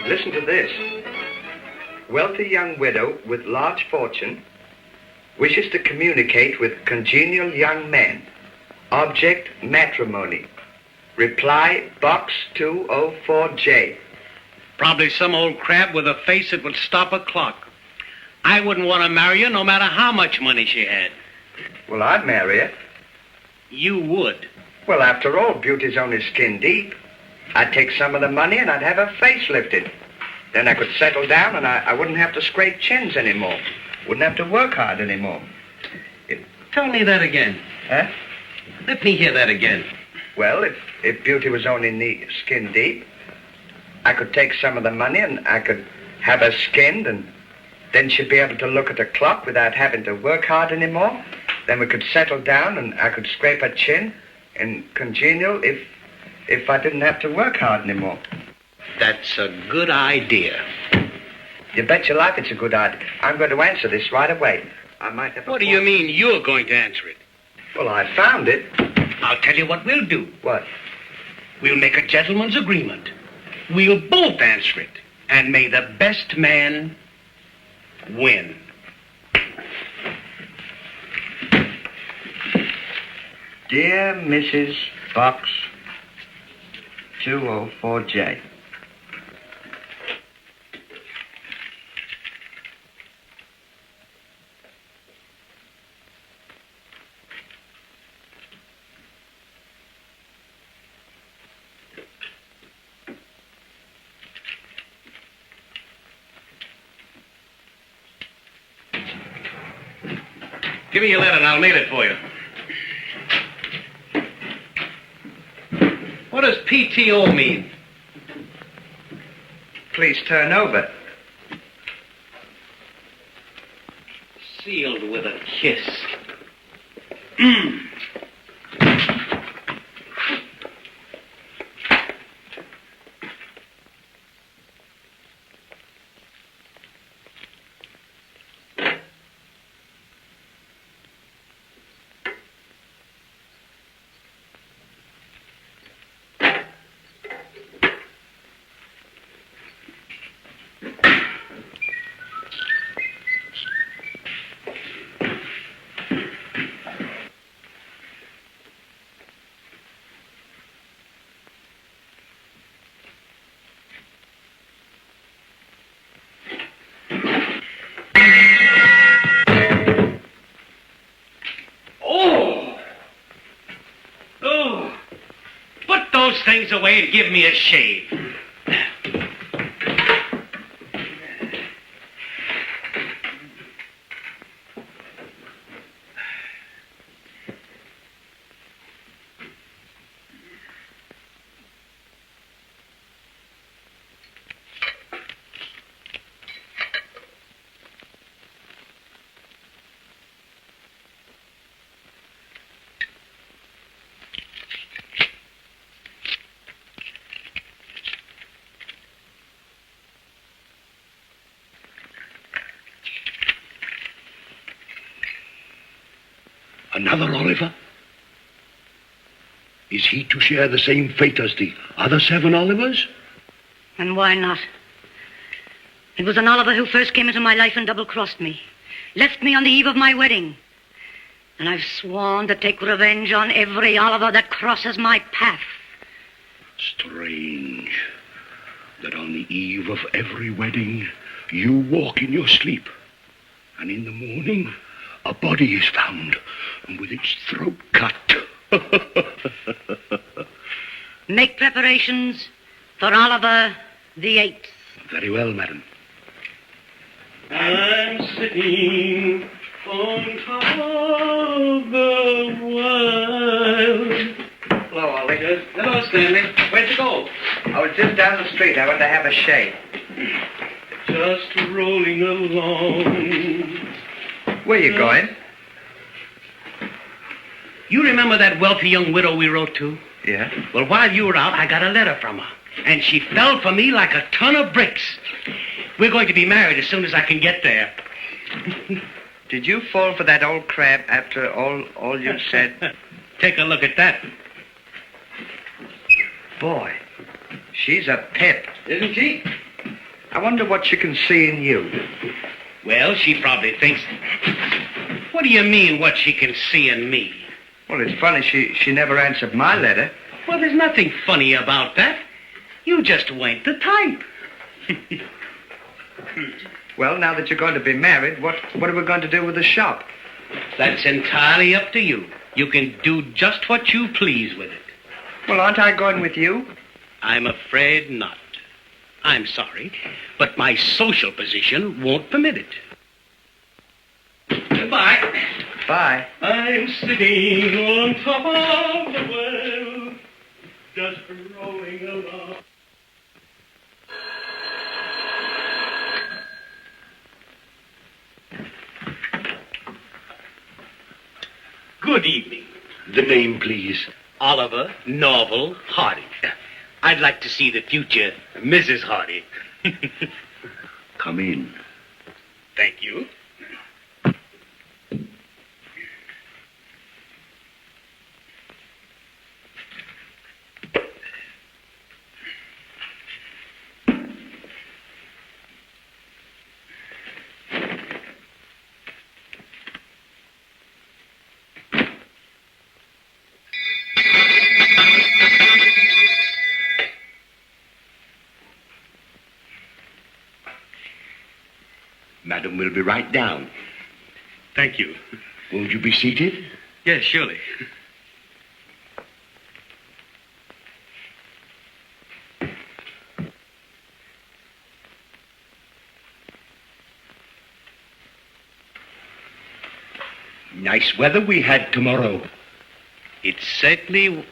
Listen to this. Wealthy young widow with large fortune wishes to communicate with congenial young man. Object, matrimony. Reply, box 204J. Probably some old crab with a face that would stop a clock. I wouldn't want to marry her no matter how much money she had. Well, I'd marry her. You would? Well, after all, beauty's only skin deep. I'd take some of the money and I'd have her face lifted. Then I could settle down and I wouldn't have to scrape chins anymore. Wouldn't have to work hard anymore. Tell me that again. Huh? Let me hear that again. Well, if beauty was only skin deep, I could take some of the money and I could have her skinned, and then she'd be able to look at the clock without having to work hard anymore. Then we could settle down and I could scrape her chin and congenial if I didn't have to work hard anymore. That's a good idea. You bet your life it's a good idea. I'm going to answer this right away. I might have. What do you mean you're going to answer it? Well, I found it. I'll tell you what we'll do. What? We'll make a gentleman's agreement. We'll both answer it, and may the best man win. Dear Mrs. Box 204J. Give me your letter and I'll mail it for you. What does PTO mean? Please turn over. Sealed with a kiss. Those things away and give me a shave. Another Oliver? Is he to share the same fate as the other 7 Olivers? And why not? It was an Oliver who first came into my life and double-crossed me. Left me on the eve of my wedding. And I've sworn to take revenge on every Oliver that crosses my path. Strange that on the eve of every wedding, you walk in your sleep, and in the morning, a body is found, and with its throat cut. Make preparations for Oliver the 8th. Very well, madam. I'm sitting on top of the world. Hello, Ollie. Hello, Stanley. Where'd you go? I was just down the street. I went to have a shave. Just rolling along. Where you going? You remember that wealthy young widow we wrote to? Yeah. Well, while you were out, I got a letter from her. And she fell for me like a ton of bricks. We're going to be married as soon as I can get there. Did you fall for that old crab after all you said? Take a look at that. Boy, she's a pip. Isn't she? I wonder what she can see in you. Well, she probably thinks... What do you mean, what she can see in me? Well, it's funny, she never answered my letter. Well, there's nothing funny about that. You just weren't the type. Well, now that you're going to be married, what are we going to do with the shop? That's entirely up to you. You can do just what you please with it. Well, aren't I going with you? I'm afraid not. I'm sorry, but my social position won't permit it. Goodbye. Bye. I'm sitting on top of the world, just rolling along. Good evening. The name, please. Oliver Norval Hardy. I'd like to see the future Mrs. Hardy. Come in. Thank you. Madam will be right down. Thank you. Won't you be seated? Yes, surely. Nice weather we had tomorrow. It certainly...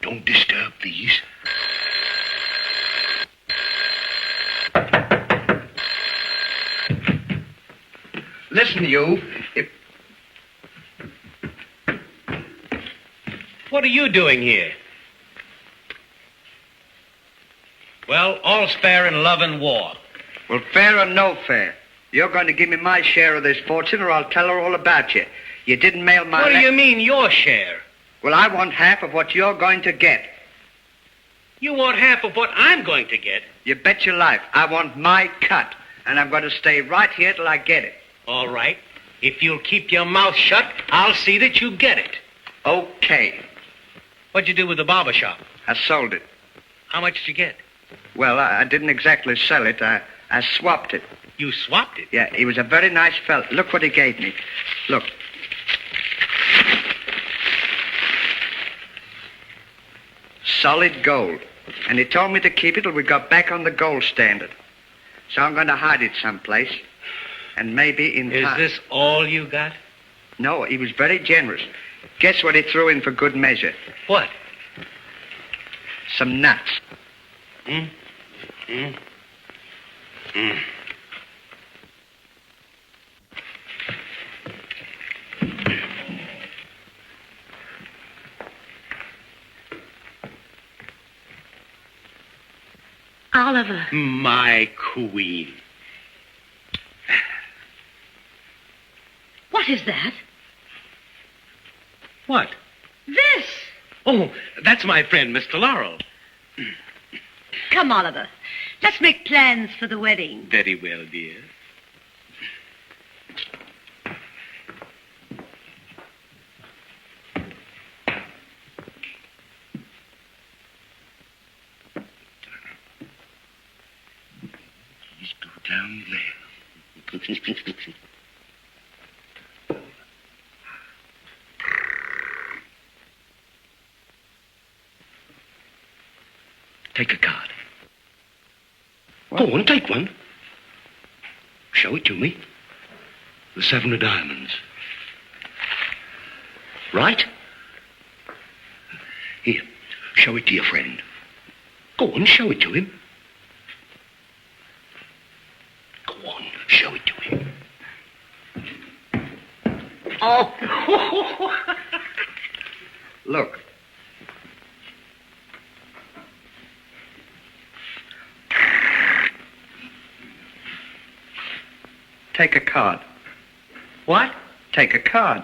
Don't disturb these. Listen, you. What are you doing here? Well, all's fair in love and war. Well, fair or no fair, you're going to give me my share of this fortune or I'll tell her all about you. You didn't mail my... What do you mean, your share? Well, I want half of what you're going to get. You want half of what I'm going to get? You bet your life. I want my cut, and I'm going to stay right here till I get it. All right. If you'll keep your mouth shut, I'll see that you get it. Okay. What'd you do with the barber shop? I sold it. How much did you get? Well, I didn't exactly sell it. I swapped it. You swapped it? Yeah, he was a very nice fellow. Look what he gave me. Look. Solid gold. And he told me to keep it till we got back on the gold standard. So I'm going to hide it someplace. And maybe in Is time... this all you got? No, he was very generous. Guess what he threw in for good measure? What? Some nuts. Oliver. My queen. What is that? What? This! Oh, that's my friend, Mr. Laurel. Come, Oliver. Let's make plans for the wedding. Very well, dear. Please go down there. Take a card. What? Go on, take one. Show it to me. The 7 of diamonds. Right? Here, show it to your friend. Go on, show it to him. Go on, show it to him. Oh! Look. Take a card. What? Take a card.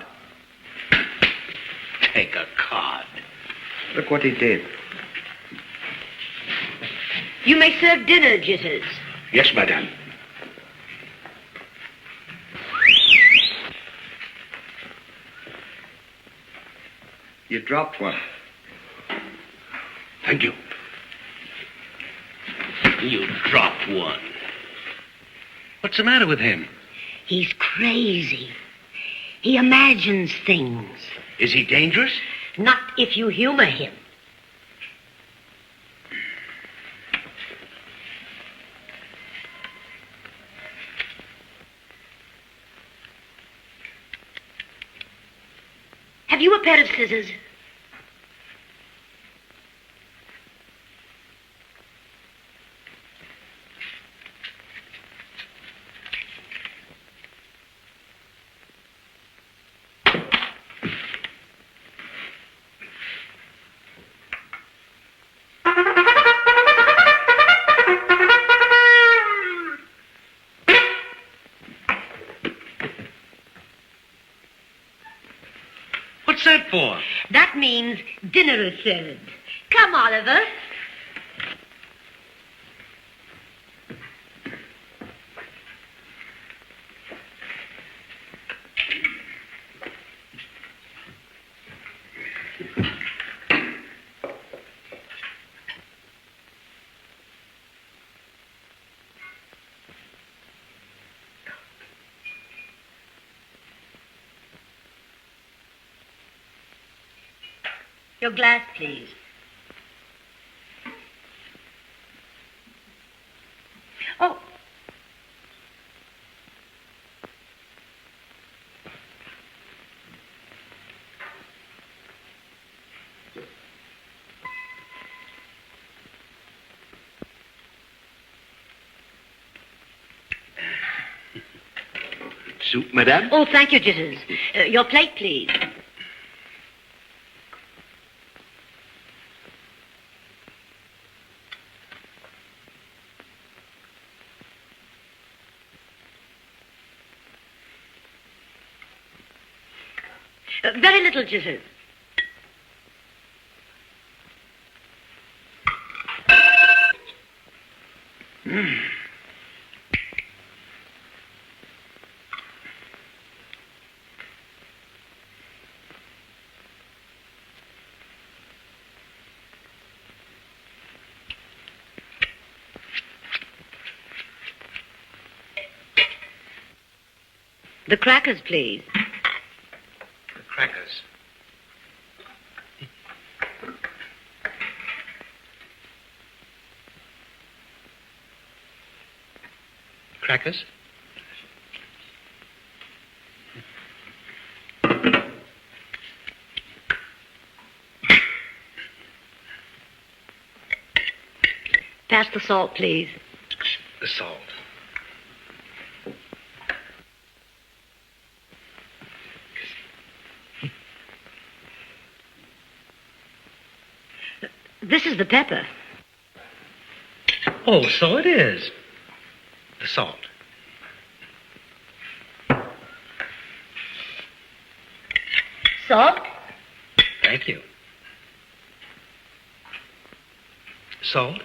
Take a card. Look what he did. You may serve dinner, Jitters. Yes, madame. You dropped one. Thank you. You dropped one. What's the matter with him? He's crazy. He imagines things. Is he dangerous? Not if you humor him. Have you a pair of scissors? What's that for? That means dinner is served. Come, Oliver. Your glass, please. Oh. Soup, madame? Oh, thank you, Jitters. Your plate, please. Very little, Jitters. The crackers, please. The crackers. Crackers? Pass the salt, please. The salt. This is the pepper. Oh, so it is. The salt. Salt? Thank you. Salt?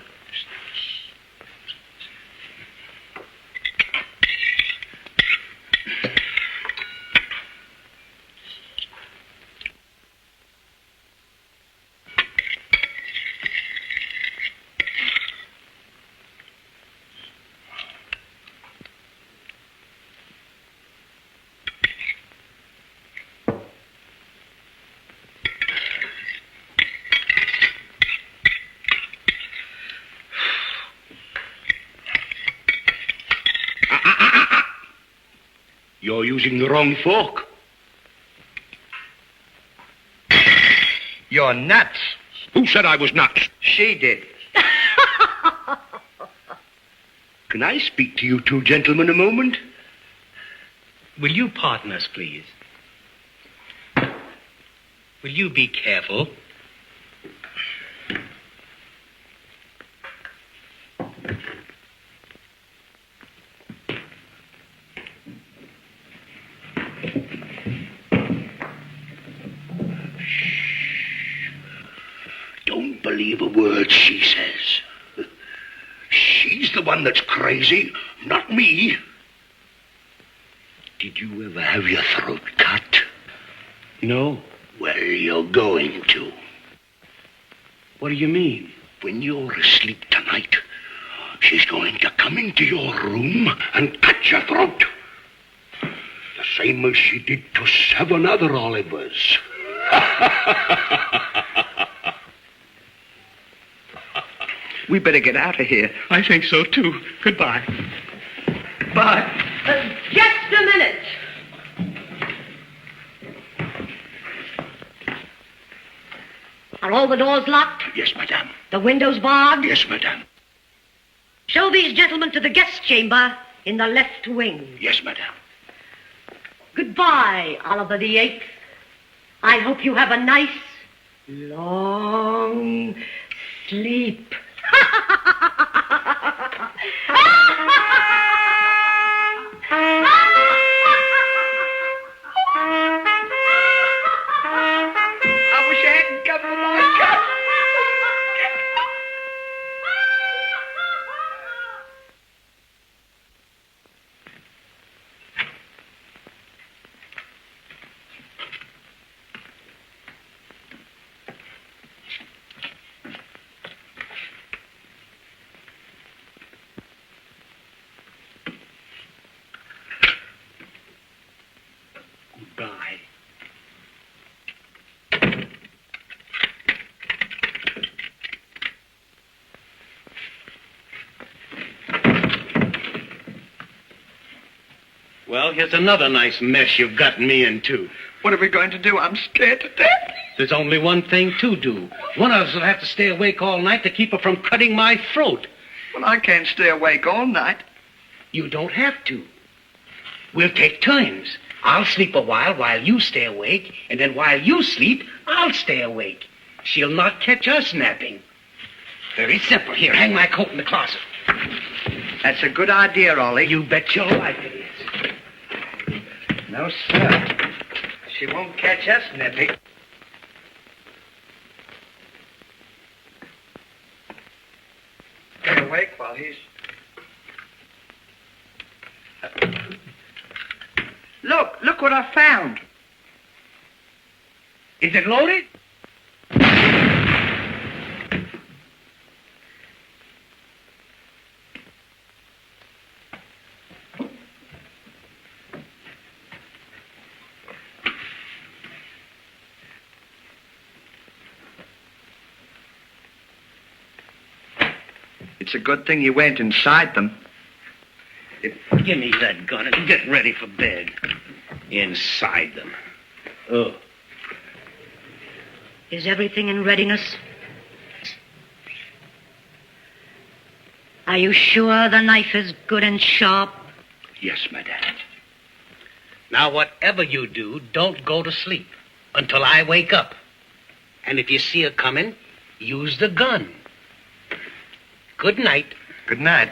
You're using the wrong fork. You're nuts. Who said I was nuts? She did. Can I speak to you two gentlemen a moment? Will you pardon us, please? Will you be careful? Don't believe a word she says. She's the one that's crazy, not me. Did you ever have your throat cut? No. Well, you're going to. What do you mean? When you're asleep tonight, she's going to come into your room and cut your throat. The same as she did to 7 other Olivers. We better get out of here. I think so, too. Goodbye. Bye. Just a minute. Are all the doors locked? Yes, madame. The windows barred? Yes, madame. Show these gentlemen to the guest chamber in the left wing. Yes, madame. Goodbye, Oliver the Eighth. I hope you have a nice, long sleep. I wish I hadn't come with my gun. Goodbye. Well, here's another nice mess you've gotten me into. What are we going to do? I'm scared to death. There's only one thing to do. One of us will have to stay awake all night to keep her from cutting my throat. Well, I can't stay awake all night. You don't have to. We'll take turns. I'll sleep a while you stay awake, and then while you sleep, I'll stay awake. She'll not catch us napping. Very simple. Here, hang my coat in the closet. That's a good idea, Ollie. You bet your life it is. No, sir. She won't catch us, Nippy. Stay awake while he's... Look what I found. Is it loaded? It's a good thing you went inside them. Give me that gun and get ready for bed. Inside them. Oh. Is everything in readiness? Are you sure the knife is good and sharp? Yes, madame. Now, whatever you do, don't go to sleep until I wake up. And if you see her coming, use the gun. Good night. Good night.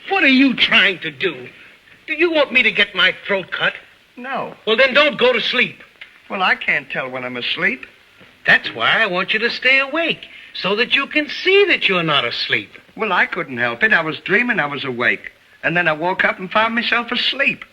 What are you trying to do? Do you want me to get my throat cut? No. Well, then don't go to sleep. Well, I can't tell when I'm asleep. That's why I want you to stay awake, so that you can see that you're not asleep. Well, I couldn't help it. I was dreaming I was awake. And then I woke up and found myself asleep.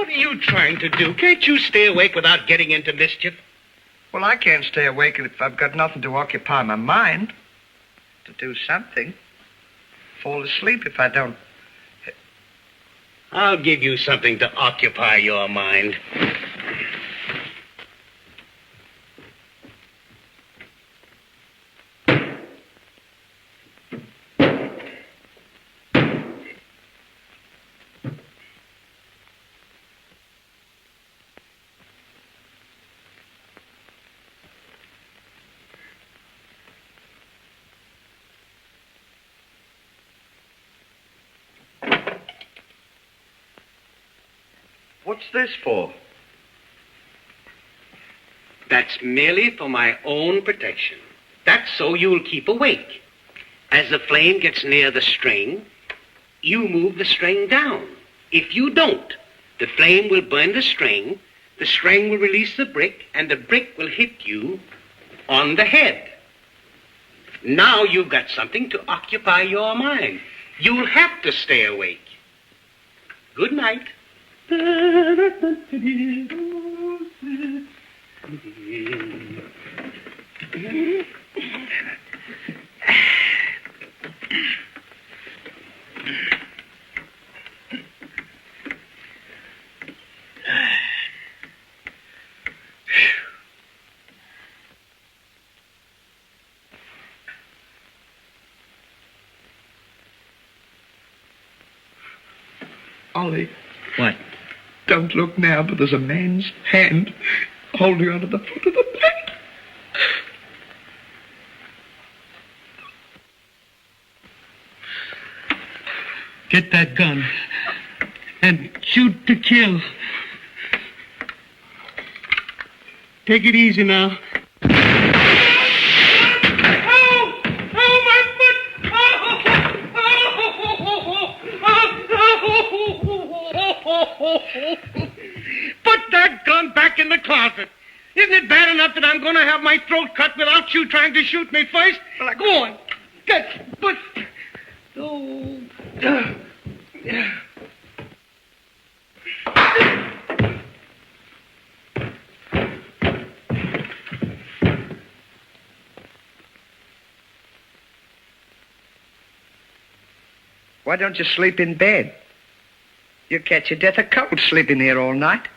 What are you trying to do? Can't you stay awake without getting into mischief? Well, I can't stay awake if I've got nothing to occupy my mind. To do something. Fall asleep if I don't. I'll give you something to occupy your mind. What's this for? That's merely for my own protection. That's so you'll keep awake. As the flame gets near the string, you move the string down. If you don't, the flame will burn the string will release the brick, and the brick will hit you on the head. Now you've got something to occupy your mind. You'll have to stay awake. Good night. Ollie. What? Don't look now, but there's a man's hand holding onto the foot of the bed. Get that gun and shoot to kill. Take it easy now. Put that gun back in the closet. Isn't it bad enough that I'm going to have my throat cut without you trying to shoot me first? Well, go on. Get, but... Oh... Why don't you sleep in bed? You'll catch your death of cold sleeping here all night.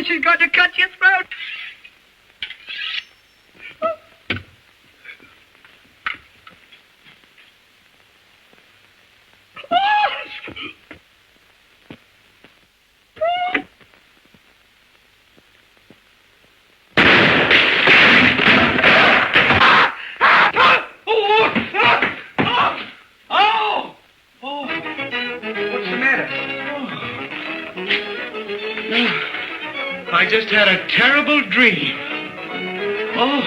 She's going to cut your throat. What's the matter? I just had a terrible dream. Oh.